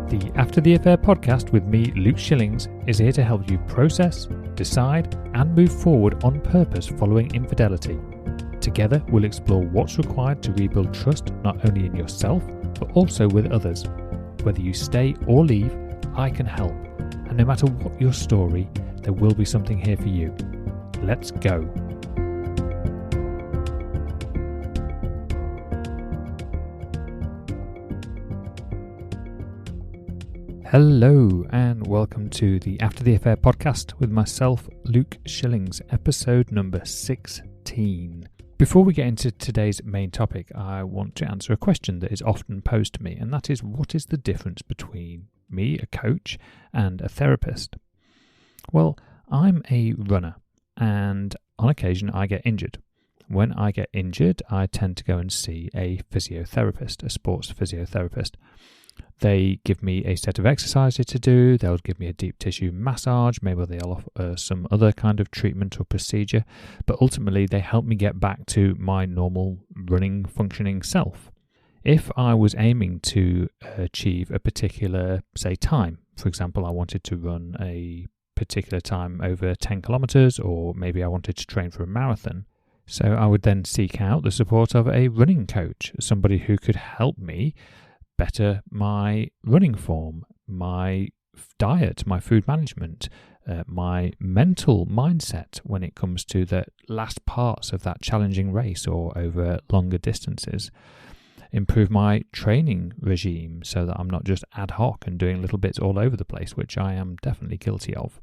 The After the Affair podcast with me, Luke Shillings, is here to help you process, decide, and move forward on purpose following infidelity. Together, we'll explore what's required to rebuild trust not only in yourself, but also with others. Whether you stay or leave, I can help. And no matter what your story, there will be something here for you. Let's go. Hello and welcome to the After the Affair podcast with myself, Luke Shillings, episode number 16. Before we get into today's main topic, I want to answer a question that is often posed to me, and that is, what is the difference between me, a coach, and a therapist? Well, I'm a runner, and on occasion I get injured. When I get injured, I tend to go and see a physiotherapist, a sports physiotherapist. They give me a set of exercises to do, they'll give me a deep tissue massage, maybe they'll offer some other kind of treatment or procedure, but ultimately they help me get back to my normal running, functioning self. If I was aiming to achieve a particular, say, time, for example, I wanted to run a particular time over 10 kilometers, or maybe I wanted to train for a marathon, so I would then seek out the support of a running coach, somebody who could help me better my running form, my diet, my food management, my mental mindset when it comes to the last parts of that challenging race or over longer distances. Improve my training regime so that I'm not just ad hoc and doing little bits all over the place, which I am definitely guilty of.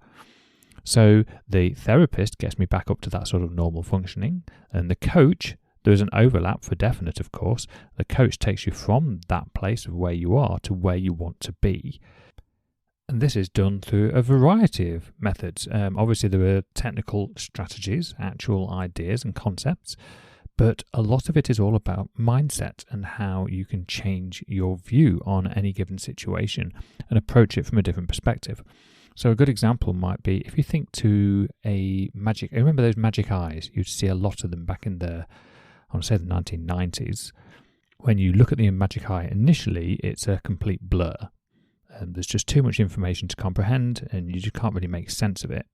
So the therapist gets me back up to that sort of normal functioning, and the coach, there's an overlap for definite, of course. The coach takes you from that place of where you are to where you want to be. And this is done through a variety of methods. Obviously, there are technical strategies, actual ideas and concepts, but a lot of it is all about mindset and how you can change your view on any given situation and approach it from a different perspective. So a good example might be if you think to remember those magic eyes? You'd see a lot of them back in the 1990s. When you look at the magic eye, initially it's a complete blur. There's just too much information to comprehend and you just can't really make sense of it.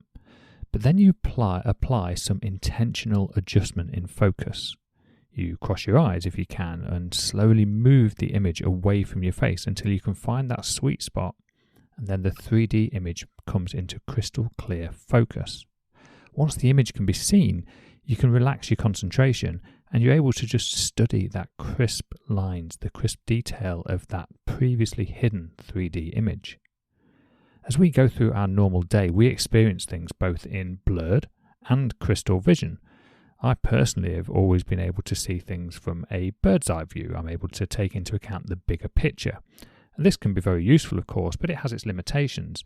But then you apply some intentional adjustment in focus. You cross your eyes if you can and slowly move the image away from your face until you can find that sweet spot, and then the 3D image comes into crystal clear focus. Once the image can be seen, you can relax your concentration and you're able to just study that crisp lines, the crisp detail of that previously hidden 3D image. As we go through our normal day, we experience things both in blurred and crystal vision. I personally have always been able to see things from a bird's eye view. I'm able to take into account the bigger picture. And this can be very useful, of course, but it has its limitations,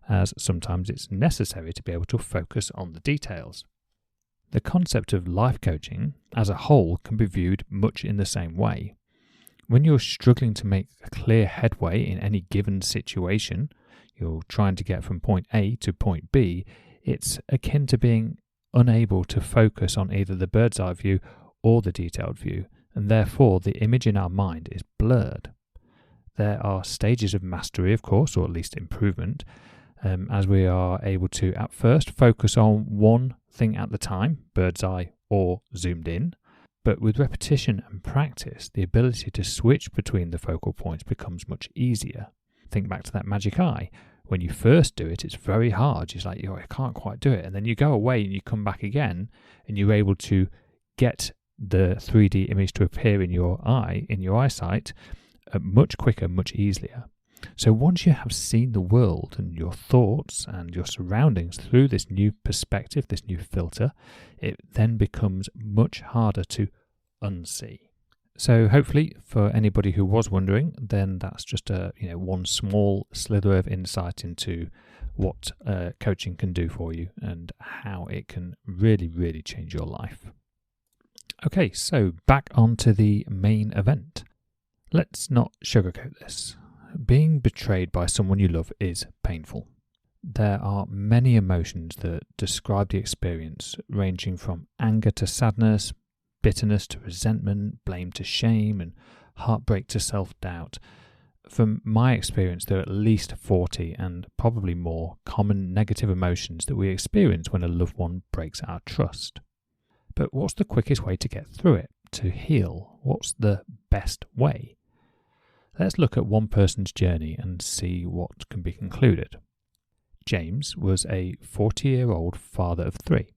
as sometimes it's necessary to be able to focus on the details. The concept of life coaching as a whole can be viewed much in the same way. When you're struggling to make a clear headway in any given situation, you're trying to get from point A to point B, it's akin to being unable to focus on either the bird's eye view or the detailed view, and therefore the image in our mind is blurred. There are stages of mastery, of course, or at least improvement, as we are able to at first focus on one thing at the time, bird's eye or zoomed in, but with repetition and practice, the ability to switch between the focal points becomes much easier. Think back to that magic eye. When you first do it, it's very hard. It's like, I can't quite do it. And then you go away and you come back again and you're able to get the 3D image to appear in your eyesight much quicker, much easier. So once you have seen the world and your thoughts and your surroundings through this new perspective, this new filter, it then becomes much harder to unsee. So hopefully for anybody who was wondering, then that's just one small slither of insight into what coaching can do for you and how it can really, really change your life. Okay, so back onto the main event. Let's not sugarcoat this. Being betrayed by someone you love is painful. There are many emotions that describe the experience, ranging from anger to sadness, bitterness to resentment, blame to shame, and heartbreak to self-doubt. From my experience, there are at least 40 and probably more common negative emotions that we experience when a loved one breaks our trust. But what's the quickest way to get through it, to heal? What's the best way? Let's look at one person's journey and see what can be concluded. James was a 40-year-old father of 3.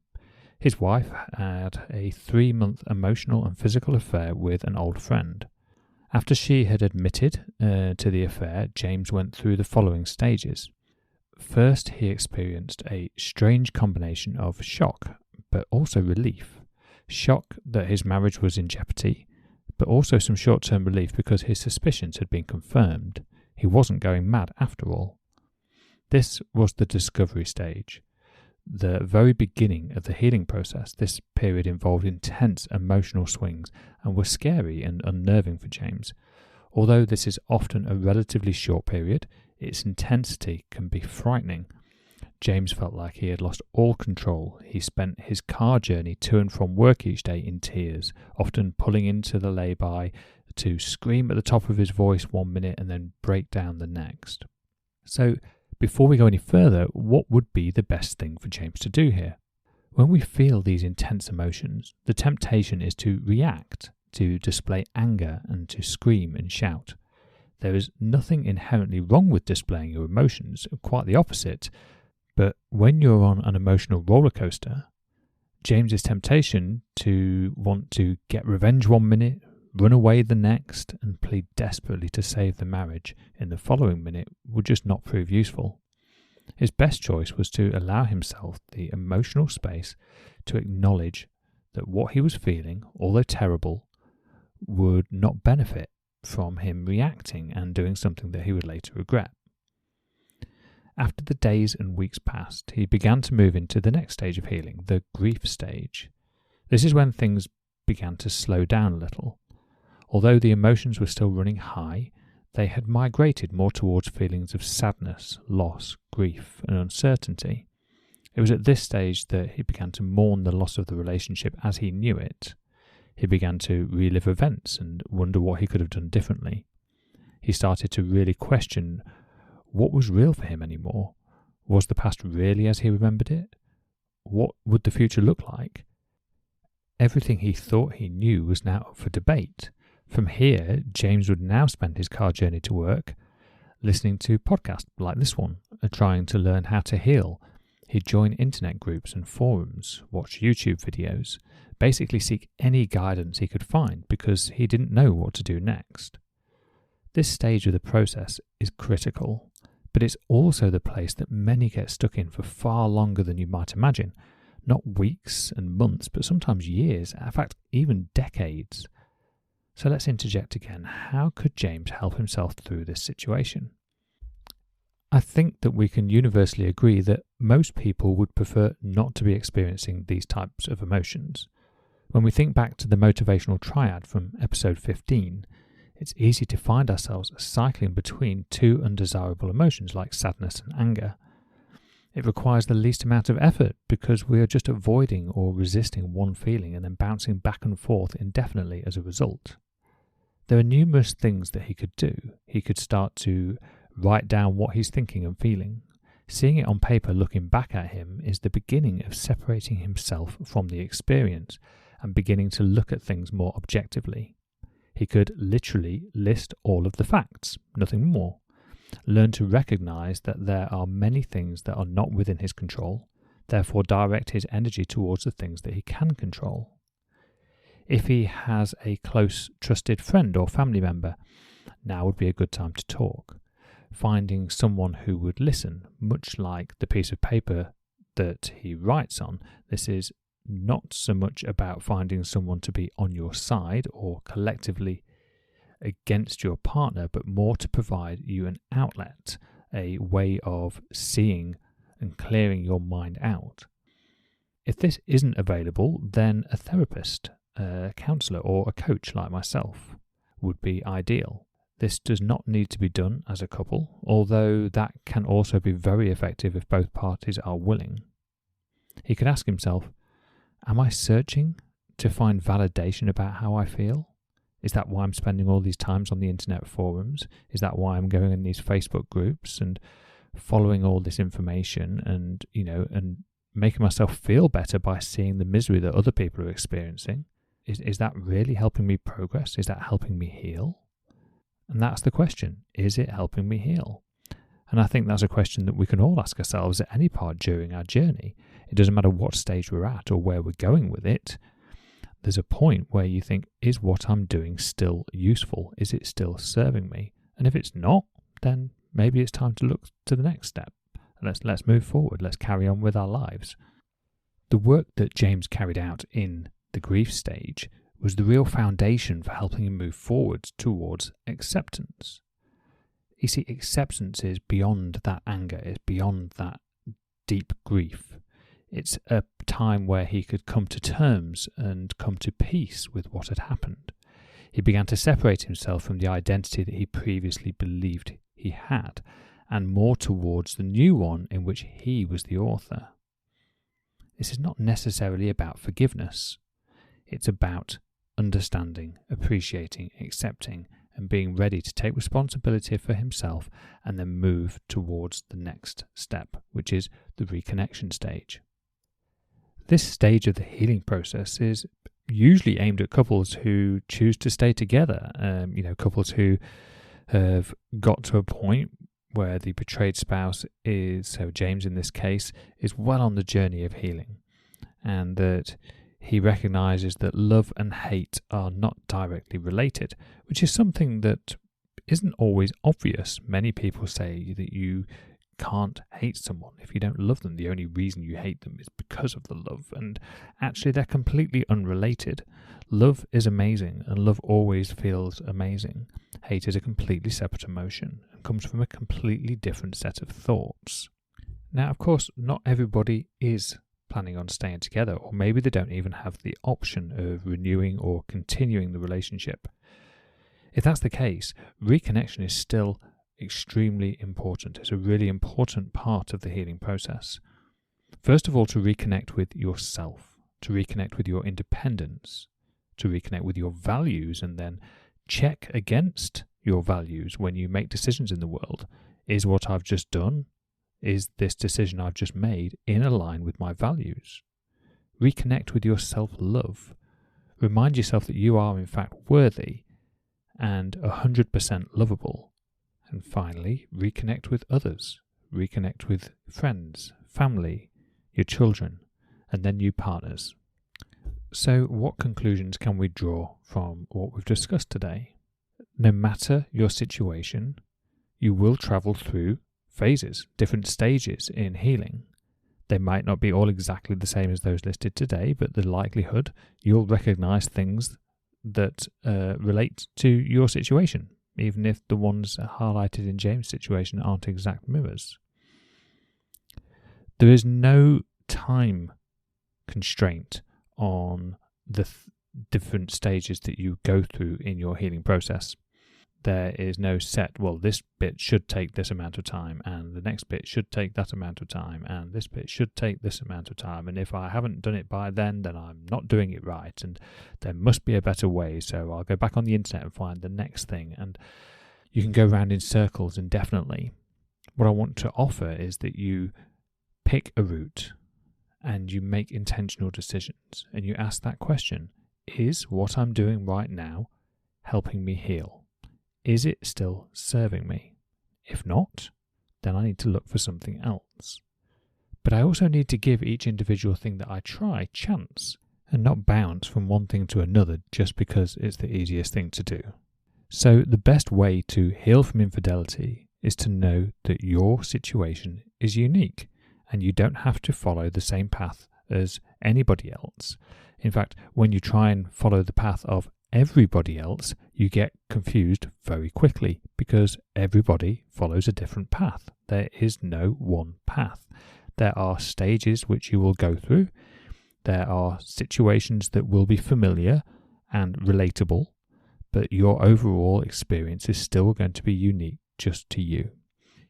His wife had a 3-month emotional and physical affair with an old friend. After she had admitted to the affair, James went through the following stages. First, he experienced a strange combination of shock, but also relief. Shock that his marriage was in jeopardy, but also some short-term relief because his suspicions had been confirmed. He wasn't going mad after all. This was the discovery stage. The very beginning of the healing process. This period involved intense emotional swings and was scary and unnerving for James. Although this is often a relatively short period, its intensity can be frightening. James felt like he had lost all control. He spent his car journey to and from work each day in tears, often pulling into the lay-by to scream at the top of his voice one minute and then break down the next. So, before we go any further, what would be the best thing for James to do here? When we feel these intense emotions, the temptation is to react, to display anger and to scream and shout. There is nothing inherently wrong with displaying your emotions, quite the opposite. But when you're on an emotional roller coaster, James's temptation to want to get revenge one minute, run away the next, and plead desperately to save the marriage in the following minute would just not prove useful. His best choice was to allow himself the emotional space to acknowledge that what he was feeling, although terrible, would not benefit from him reacting and doing something that he would later regret. After the days and weeks passed, he began to move into the next stage of healing, the grief stage. This is when things began to slow down a little. Although the emotions were still running high, they had migrated more towards feelings of sadness, loss, grief, and uncertainty. It was at this stage that he began to mourn the loss of the relationship as he knew it. He began to relive events and wonder what he could have done differently. He started to really question what was real for him anymore. Was the past really as he remembered it? What would the future look like? Everything he thought he knew was now up for debate. From here, James would now spend his car journey to work listening to podcasts like this one, trying to learn how to heal. He'd join internet groups and forums, watch YouTube videos, basically seek any guidance he could find because he didn't know what to do next. This stage of the process is critical, but it's also the place that many get stuck in for far longer than you might imagine. Not weeks and months, but sometimes years, in fact, even decades. So let's interject again. How could James help himself through this situation? I think that we can universally agree that most people would prefer not to be experiencing these types of emotions. When we think back to the motivational triad from episode 15, it's easy to find ourselves cycling between two undesirable emotions like sadness and anger. It requires the least amount of effort because we are just avoiding or resisting one feeling and then bouncing back and forth indefinitely as a result. There are numerous things that he could do. He could start to write down what he's thinking and feeling. Seeing it on paper looking back at him is the beginning of separating himself from the experience and beginning to look at things more objectively. He could literally list all of the facts, nothing more. Learn to recognize that there are many things that are not within his control, therefore direct his energy towards the things that he can control. If he has a close, trusted friend or family member, now would be a good time to talk. Finding someone who would listen, much like the piece of paper that he writes on, this is not so much about finding someone to be on your side or collectively against your partner, but more to provide you an outlet, a way of seeing and clearing your mind out. If this isn't available, then a therapist, a counsellor or a coach like myself would be ideal. This does not need to be done as a couple, although that can also be very effective if both parties are willing. He could ask himself, am I searching to find validation about how I feel? Is that why I'm spending all these times on the internet forums? Is that why I'm going in these Facebook groups and following all this information and, and making myself feel better by seeing the misery that other people are experiencing? Is that really helping me progress? Is that helping me heal? And that's the question. Is it helping me heal? And I think that's a question that we can all ask ourselves at any part during our journey. It doesn't matter what stage we're at or where we're going with it. There's a point where you think, is what I'm doing still useful? Is it still serving me? And if it's not, then maybe it's time to look to the next step. Let's move forward. Let's carry on with our lives. The work that James carried out in the grief stage was the real foundation for helping him move forward towards acceptance. You see, acceptance is beyond that anger, it's beyond that deep grief. It's a time where he could come to terms and come to peace with what had happened. He began to separate himself from the identity that he previously believed he had, and more towards the new one in which he was the author. This is not necessarily about forgiveness. It's about understanding, appreciating, accepting, and being ready to take responsibility for himself and then move towards the next step, which is the reconnection stage. This stage of the healing process is usually aimed at couples who choose to stay together, couples who have got to a point where the betrayed spouse is, so James in this case, is well on the journey of healing, and that he recognises that love and hate are not directly related, which is something that isn't always obvious. Many people say that you can't hate someone if you don't love them. The only reason you hate them is because of the love, and actually they're completely unrelated. Love is amazing, and love always feels amazing. Hate is a completely separate emotion and comes from a completely different set of thoughts. Now, of course, not everybody is planning on staying together, or maybe they don't even have the option of renewing or continuing the relationship. If that's the case, reconnection is still extremely important. It's a really important part of the healing process. First of all, to reconnect with yourself, to reconnect with your independence, to reconnect with your values, and then check against your values when you make decisions in the world. Is what I've just done, is this decision I've just made in line with my values? Reconnect with your self-love. Remind yourself that you are in fact worthy and 100% lovable. And finally, reconnect with others. Reconnect with friends, family, your children, and then new partners. So what conclusions can we draw from what we've discussed today? No matter your situation, you will travel through phases, different stages in healing. They might not be all exactly the same as those listed today, but the likelihood you'll recognize things that relate to your situation, even if the ones highlighted in James' situation aren't exact mirrors. There is no time constraint on the different stages that you go through in your healing process. There is no set, well, this bit should take this amount of time, and the next bit should take that amount of time, and this bit should take this amount of time, and if I haven't done it by then I'm not doing it right, and there must be a better way, so I'll go back on the internet and find the next thing. And you can go around in circles indefinitely. What I want to offer is that you pick a route and you make intentional decisions, and you ask that question: is what I'm doing right now helping me heal? Is it still serving me? If not, then I need to look for something else. But I also need to give each individual thing that I try chance, and not bounce from one thing to another just because it's the easiest thing to do. So the best way to heal from infidelity is to know that your situation is unique, and you don't have to follow the same path as anybody else. In fact, when you try and follow the path of everybody else, you get confused very quickly, because everybody follows a different path. There is no one path. There are stages which you will go through. There are situations that will be familiar and relatable, but your overall experience is still going to be unique just to you.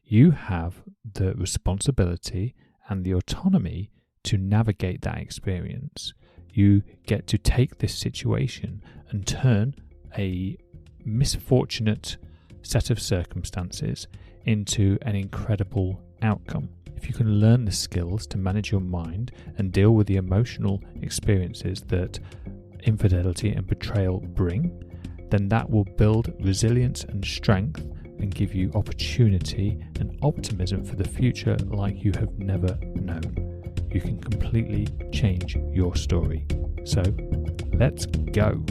You have the responsibility and the autonomy to navigate that experience. You get to take this situation and turn a misfortunate set of circumstances into an incredible outcome. If you can learn the skills to manage your mind and deal with the emotional experiences that infidelity and betrayal bring, then that will build resilience and strength and give you opportunity and optimism for the future like you have never known. You can completely change your story. So, let's go.